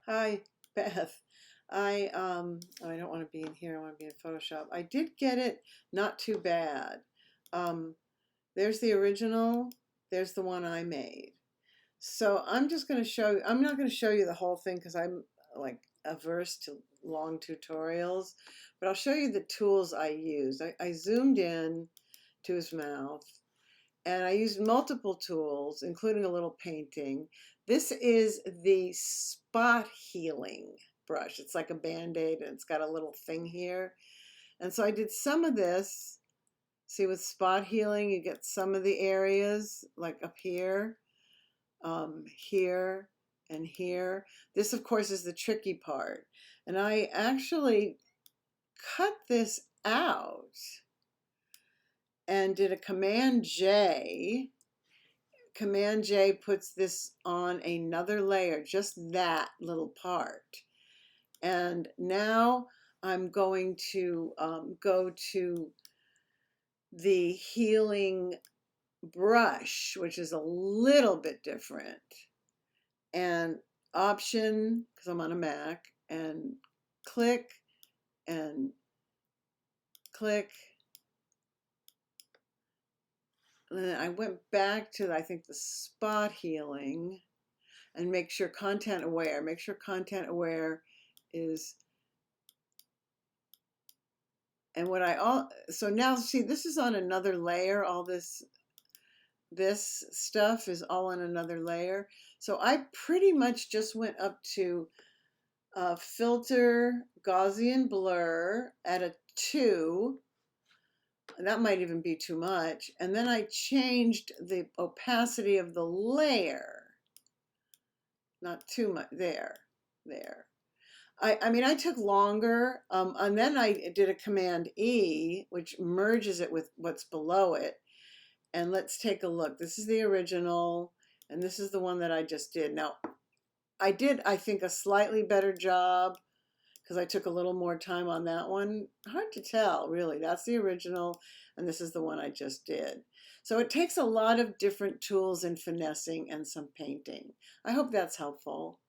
Hi, Beth. I don't want to be in here. I want to be in Photoshop. I did get it not too bad. Um, there's the original. There's the one I made. So I'm just going to show you. I'm not going to show you the whole thing because I'm like averse to long tutorials, but I'll show you the tools I used. I zoomed in to his mouth and I used multiple tools, including a little painting. This is the spot healing brush. It's like a band-aid and it's got a little thing here. And so I did some of this. See, with spot healing, you get some of the areas like up here, here, and here. This, of course, is the tricky part. And I actually cut this out and did a Command J. Command J puts this on another layer, just that little part. And now I'm going to go to the healing brush, which is a little bit different. And option, because I'm on a Mac, and click and click. And then I went back to, I think, the spot healing and make sure content aware. Make sure content aware is, and what I all, so now see, this is on another layer. All this stuff is all on another layer. So I pretty much just went up to filter Gaussian blur at a 2. And that might even be too much. And then I changed the opacity of the layer. Not too much, there. I mean, I took longer, and then I did a Command E, which merges it with what's below it. And let's take a look. This is the original, and this is the one that I just did. Now, I did, I think, a slightly better job because I took a little more time on that one. Hard to tell, really. That's the original, and this is the one I just did. So it takes a lot of different tools and finessing and some painting. I hope that's helpful.